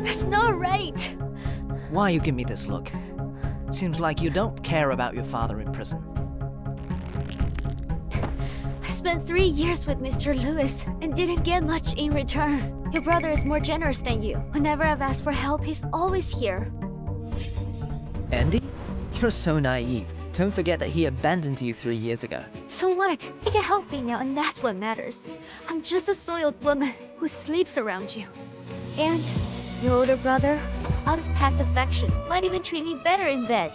That's not right. Why you give me this look? Seems like you don't care about your father in prison. I spent 3 years with Mr. Lewis and didn't get much in return. Your brother is more generous than you. Whenever I've asked for help, he's always here. Andy? You're so naive. Don't forget that he abandoned you 3 years ago. So what? He can help me now, and that's what matters. I'm just a soiled woman who sleeps around you. And your older brother, out of past affection, might even treat me better in bed.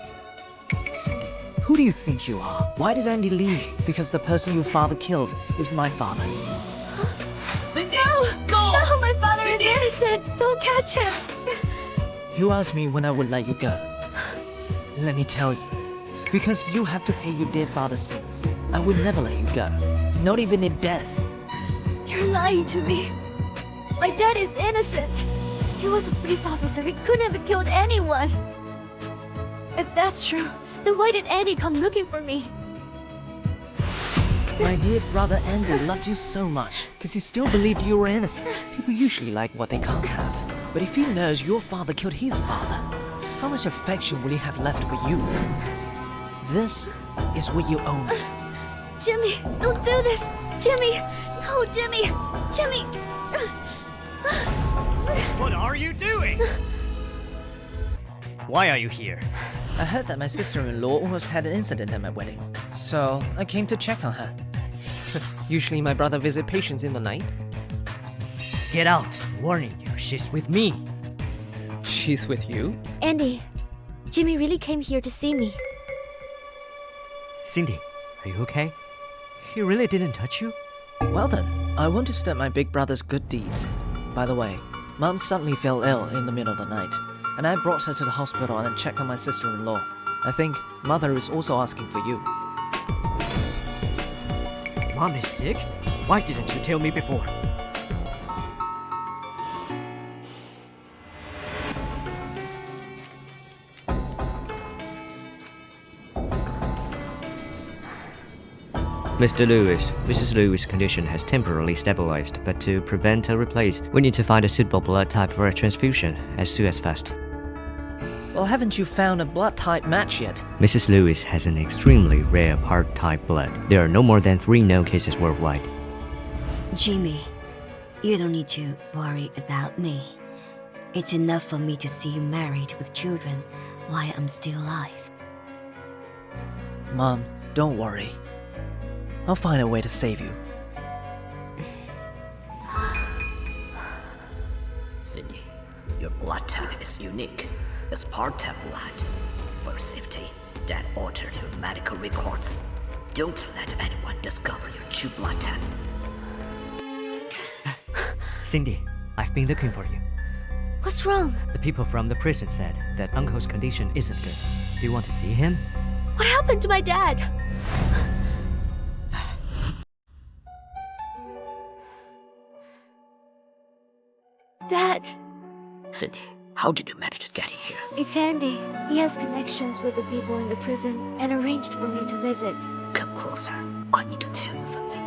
Cindy, who do you think you are? Why did Andy leave you? Because the person your father killed is my father. Cindy! No, my father is innocent! Don't catch him! You asked me when I would let you go. Let me tell you, because you have to pay your dead father's sins, I would never let you go. Not even in death. You're lying to me. My dad is innocent. He was a police officer. He couldn't have killed anyone. If that's true, then why did Andy come looking for me? My dear brother Andy loved you so much because he still believed you were innocent. People usually like what they can't have. But if he knows your father killed his father, how much affection will he have left for you? This is what you owe me. Jimmy, don't do this! Jimmy! No, Jimmy! Jimmy! What are you doing? Why are you here? I heard that my sister-in-law almost had an incident at my wedding, so I came to check on her. Usually my brother visits patients in the night. Get out! Warning you, she's with me. She's with you? Andy, Jimmy really came here to see me. Cindy, are you okay? He really didn't touch you? Well then, I want to start my big brother's good deeds. By the way, Mom suddenly fell ill in the middle of the night, and I brought her to the hospital and checked on my sister-in-law. I think Mother is also asking for you. Mom is sick? Why didn't you tell me before? Mr. Lewis, Mrs. Lewis' condition has temporarily stabilized, but to prevent a replace, we need to find a suitable blood type for a transfusion as soon as fast. Well, haven't you found a blood type match yet? Mrs. Lewis has an extremely rare part type blood. There are no more than 3 known cases worldwide. Jimmy, you don't need to worry about me. It's enough for me to see you married with children while I'm still alive. Mom, don't worry. I'll find a way to save you. Cindy, your blood type is unique. It's part-type blood. For your safety, Dad altered your medical records. Don't let anyone discover your true blood type. Cindy, I've been looking for you. What's wrong? The people from the prison said that Uncle's condition isn't good. Do you want to see him? What happened to my dad? Dad, Cindy, how did you manage to get in here? it's Andy. He has connections with the people in the prison and arranged for me to visit. Come closer. I need to tell you something.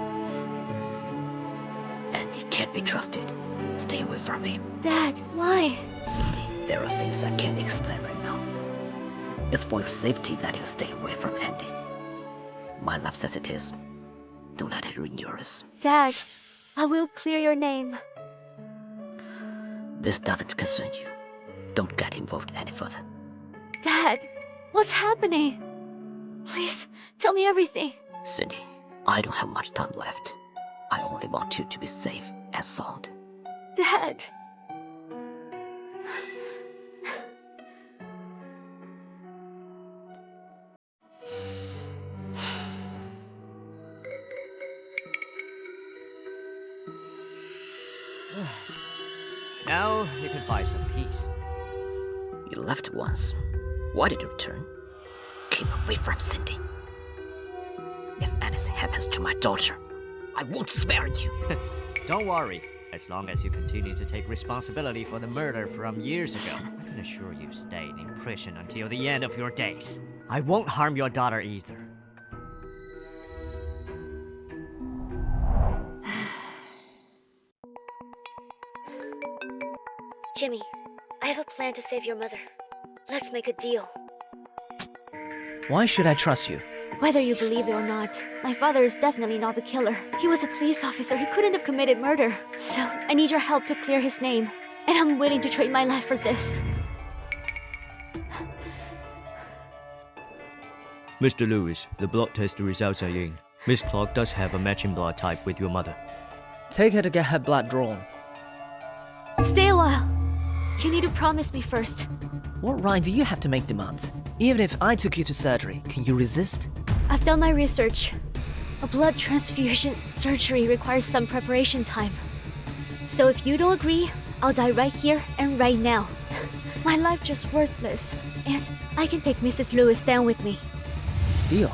Andy can't be trusted. Stay away from him. Dad, why? Cindy, there are things I can't explain right now. It's for your safety that you stay away from Andy. My life says it is. Don't let it ruin yours. Dad, I will clear your name. This doesn't concern you. Don't get involved any further. Dad, what's happening? Please, tell me everything. Cindy, I don't have much time left. I only want you to be safe and sound. Dad. Now you can find some peace. You left once. Why did you return? Keep away from Cindy. If anything happens to my daughter, I won't spare you. Don't worry. As long as you continue to take responsibility for the murder from years ago, I can assure you staying in prison until the end of your days. I won't harm your daughter either. Jimmy, I have a plan to save your mother. Let's make a deal. Why should I trust you? Whether you believe it or not, my father is definitely not the killer. He was a police officer. He couldn't have committed murder. So, I need your help to clear his name. And I'm willing to trade my life for this. Mr. Lewis, the blood test results are in. Miss Clark does have a matching blood type with your mother. Take her to get her blood drawn. Stay a while. You need to promise me first. What right do you have to make demands? Even if I took you to surgery, can you resist? I've done my research. A blood transfusion surgery requires some preparation time. So if you don't agree, I'll die right here and right now. My life just worthless. And I can take Mrs. Lewis down with me. Deal.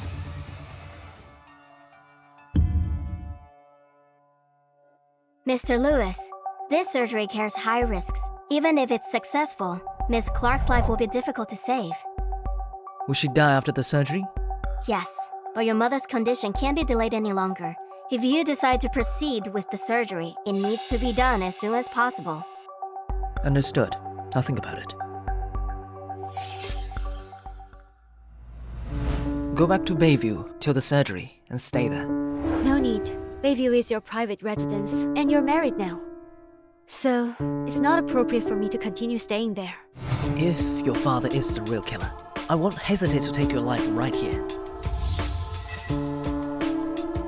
Mr. Lewis, this surgery carries high risks. Even if it's successful, Miss Clark's life will be difficult to save. Will she die after the surgery? Yes, but your mother's condition can't be delayed any longer. If you decide to proceed with the surgery, it needs to be done as soon as possible. Understood. I'll think about it. Go back to Bayview till the surgery and stay there. No need. Bayview is your private residence, and you're married now. So, it's not appropriate for me to continue staying there. If your father is the real killer, I won't hesitate to take your life right here.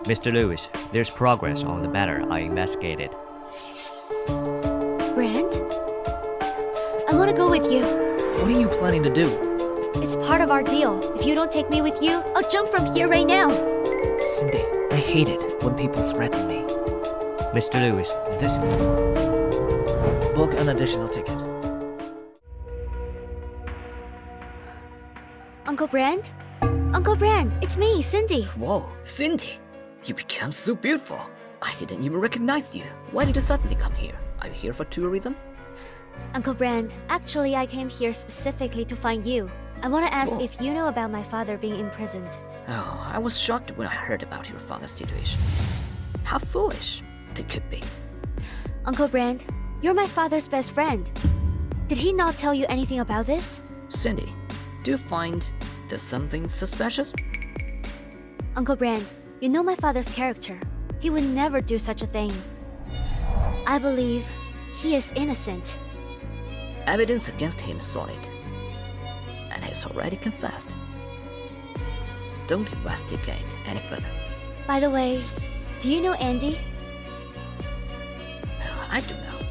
Mr. Lewis, there's progress on the matter I investigated. Brand? I want to go with you. What are you planning to do? It's part of our deal. If you don't take me with you, I'll jump from here right now. Cindy, I hate it when people threaten me. Mr. Lewis, this... Book an additional ticket. Uncle Brand? Uncle Brand, it's me, Cindy. Whoa, Cindy! You become so beautiful. I didn't even recognize you. Why did you suddenly come here? Are you here for tourism? Uncle Brand, actually I came here specifically to find you. I want to ask Whoa. if you know about my father being imprisoned. Oh, I was shocked when I heard about your father's situation. How foolish it could be. Uncle Brand, you're my father's best friend. Did he not tell you anything about this? Cindy, do you find there's something suspicious? Uncle Brand, you know my father's character. He would never do such a thing. I believe he is innocent. Evidence against him is solid. And he's already confessed. Don't investigate any further. By the way, do you know Andy? I don't know.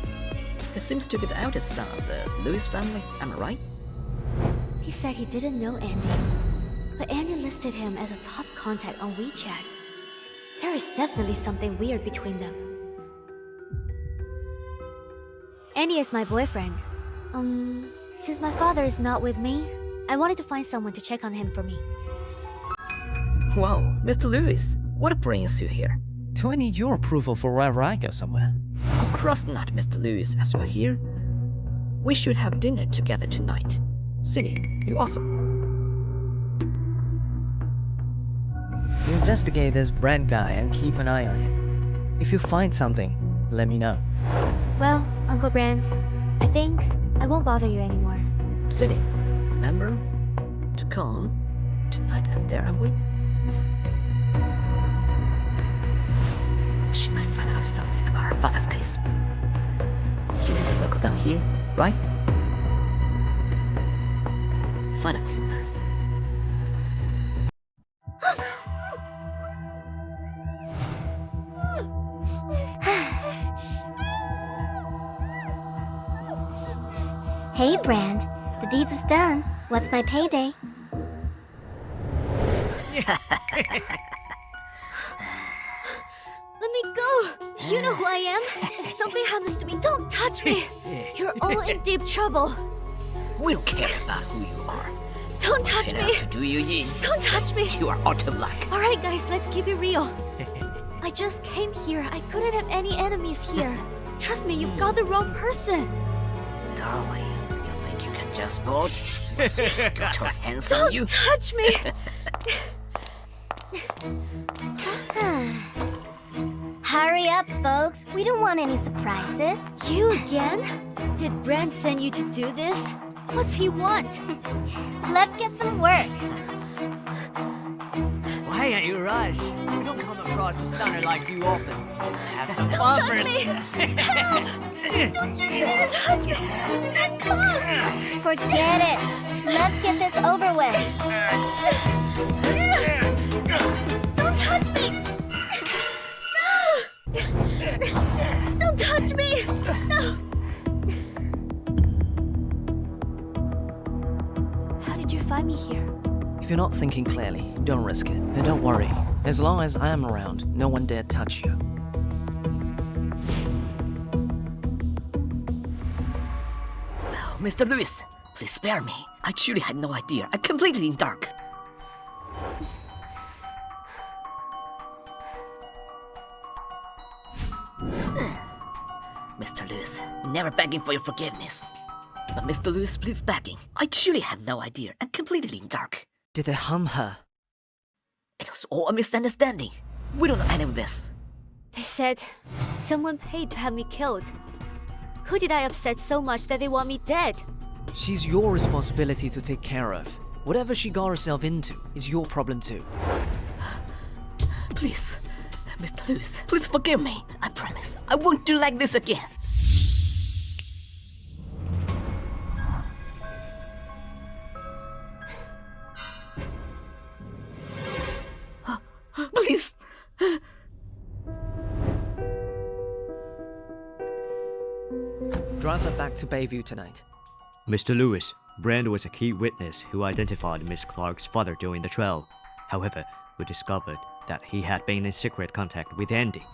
He seems to be the eldest son of the Lewis family, am I right? He said he didn't know Andy. But Andy listed him as a top contact on WeChat. There is definitely something weird between them. Andy is my boyfriend. Since my father is not with me, I wanted to find someone to check on him for me. Wow, Mr. Lewis, what brings you here? Do I need your approval for wherever I go somewhere? Of course not, Mr. Lewis, as you're here. We should have dinner together tonight. Cindy, you also. You investigate this Brand guy and keep an eye on him. If you find something, let me know. Well, Uncle Brand, I think I won't bother you anymore. Cindy, remember to come tonight and there I will. She might find out something about her father's case. You need to look down here, right? Find a few minutes. Hey, Brand. The deed is done. What's my payday? Let me go! Do you know who I am? If something happens to me, don't touch me! You're all in deep trouble. We don't care about who you are. Don't touch Turn out me! to do you in. Don't touch me! You are out of luck. Alright guys, let's keep it real. I just came here. I couldn't have any enemies here. Trust me, you've got the wrong person. Darling, you think you can just vote? Got your hands on Don't you? touch me! Hurry up, folks. We don't want any surprises. You again? Did Brand send you to do this? What's he want? Let's get some work. Why don't you rush? We don't come across a stunner like you often. Let's have some fun Touch first. me! Help! Don't you dare touch me! Let go! Forget it. Let's get this over with. Don't touch me! No! Don't touch me! No! How did you find me here? If you're not thinking clearly, don't risk it. And don't worry. As long as I am around, no one dare touch you. Oh, Mr. Lewis, please spare me. I truly had no idea. I'm completely in dark. Mr. Lewis, never begging for your forgiveness. But Mr. Lewis, please begging. I truly had no idea. I'm completely in dark. Did they harm her? It was all a misunderstanding. We don't know any of this. They said someone paid to have me killed. Who did I upset so much that they want me dead? She's your responsibility to take care of. Whatever she got herself into is your problem too. Please, Mr. Lewis, please forgive me. I promise I won't do like this again. Please. Drive her back to Bayview tonight. Mr. Lewis, Brand was a key witness who identified Miss Clark's father during the trial. However, we discovered that he had been in secret contact with Andy.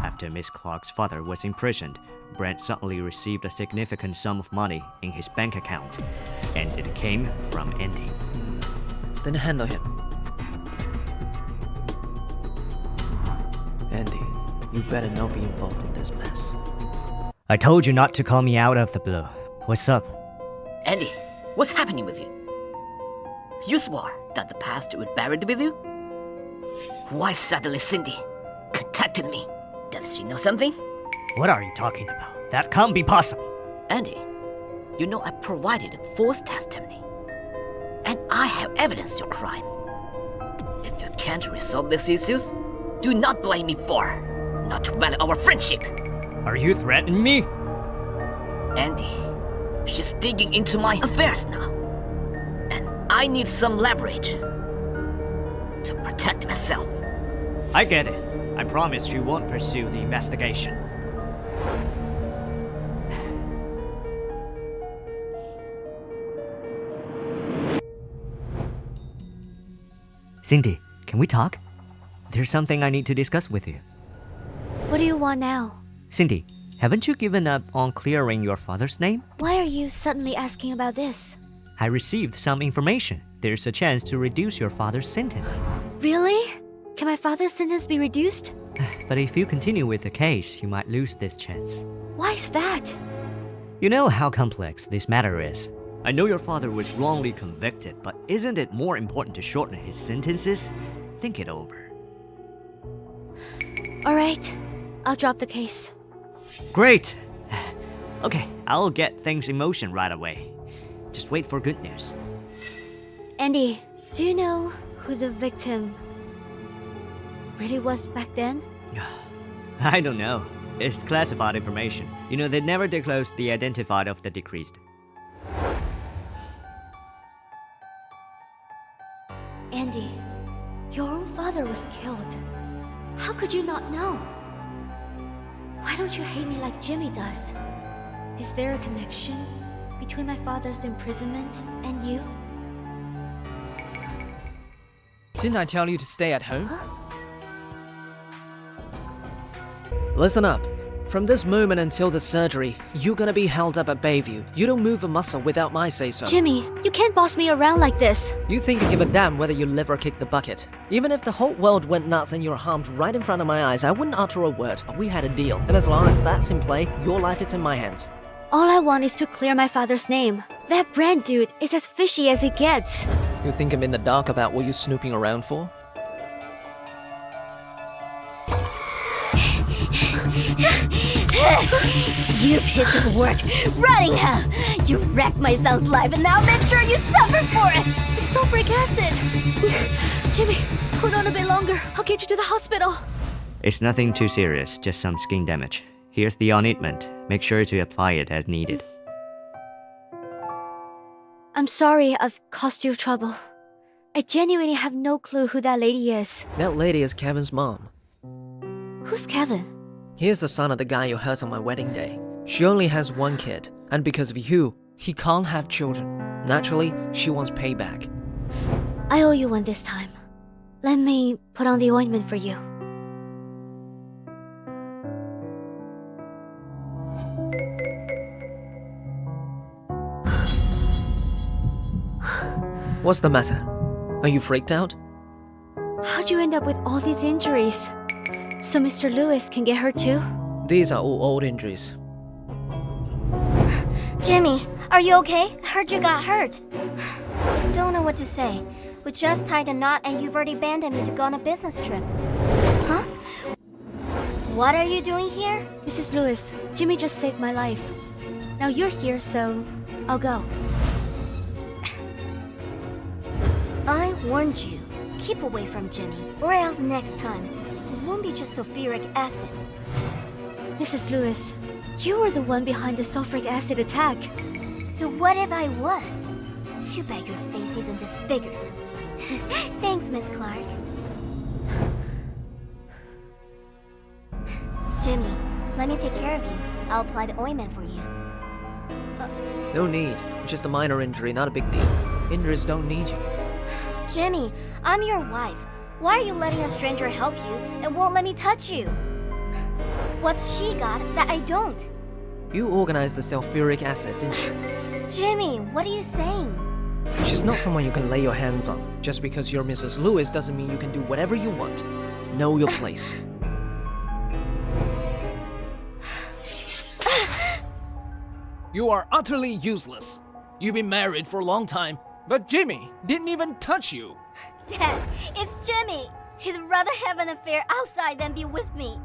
After Miss Clark's father was imprisoned, Brand suddenly received a significant sum of money in his bank account, and it came from Andy. Then handle him. Andy, you better not be involved in this mess. I told you not to call me out of the blue. What's up? Andy, what's happening with you? You swore that the past would bury it with you? Why suddenly Cindy contacted me? Does she know something? What are you talking about? That can't be possible. Andy, you know I provided a false testimony. And I have evidence your crime. If you can't resolve these issues, do not blame me for not to value our friendship. Are you threatening me? Andy, she's digging into my affairs now. And I need some leverage to protect myself. I get it. I promise you won't pursue the investigation. Cindy, can we talk? There's something I need to discuss with you. What do you want now? Cindy, haven't you given up on clearing your father's name? Why are you suddenly asking about this? I received some information. There's a chance to reduce your father's sentence. Really? Can my father's sentence be reduced? But if you continue with the case, you might lose this chance. Why is that? You know how complex this matter is. I know your father was wrongly convicted, but isn't it more important to shorten his sentences? Think it over. Alright, I'll drop the case. Great! Okay, I'll get things in motion right away. Just wait for good news. Andy, do you know who the victim really was back then? I don't know. It's classified information. You know, they never disclosed the identified of the deceased. Andy, your own father was killed. How could you not know? Why don't you hate me like Jimmy does? Is there a connection between my father's imprisonment and you? Didn't I tell you to stay at home? Huh? Listen up. From this moment until the surgery, you're gonna be held up at Bayview. You don't move a muscle without my say-so. Jimmy, you can't boss me around like this. You think I give a damn whether you live or kick the bucket? Even if the whole world went nuts and you're harmed right in front of my eyes, I wouldn't utter a word, but we had a deal. And as long as that's in play, your life is in my hands. All I want is to clear my father's name. That Brand dude is as fishy as it gets. You think I'm in the dark about what you're snooping around for? You piece of work! Rotting hell! You wrecked my son's life and now make sure you suffer for it! Sulfuric acid! Jimmy, hold on a bit longer. I'll get you to the hospital. It's nothing too serious, just some skin damage. Here's the ointment. Make sure to apply it as needed. I'm sorry I've caused you trouble. I genuinely have no clue who that lady is. That lady is Kevin's mom. Who's Kevin? He is the son of the guy you hurt on my wedding day. She only has one kid, and because of you, he can't have children. Naturally, she wants payback. I owe you one this time. Let me put on the ointment for you. What's the matter? Are you freaked out? How'd you end up with all these injuries? So Mr. Lewis can get hurt too? These are all old injuries. Jimmy, are you okay? I heard you got hurt. Don't know what to say. We just tied a knot and you've already abandoned me to go on a business trip. Huh? What are you doing here? Mrs. Lewis, Jimmy just saved my life. Now you're here, so I'll go. I warned you. Keep away from Jimmy, or else next time, it won't be just sulfuric acid. Mrs. Lewis, you were the one behind the sulfuric acid attack. So what if I was? Too bad your face isn't disfigured. Thanks, Miss Clark. Jimmy, let me take care of you. I'll apply the ointment for you. No need. Just a minor injury, not a big deal. Injuries don't need you. Jimmy, I'm your wife. Why are you letting a stranger help you and won't let me touch you? What's she got that I don't? You organized the sulfuric acid, didn't you? Jimmy, what are you saying? She's not someone you can lay your hands on. Just because you're Mrs. Lewis doesn't mean you can do whatever you want. Know your place. You are utterly useless. You've been married for a long time, but Jimmy didn't even touch you. Dad, it's Jimmy. He'd rather have an affair outside than be with me.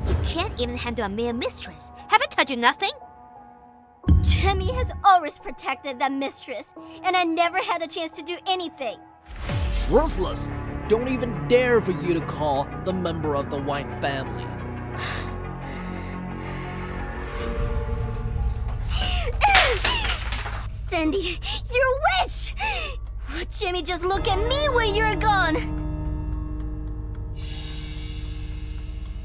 You can't even handle a mere mistress. Haven't taught you nothing? Jimmy has always protected that mistress, and I never had a chance to do anything. Worthless. Don't even dare for you to call the member of the White family. Cindy, you're a witch! Would Jimmy just look at me when you're gone?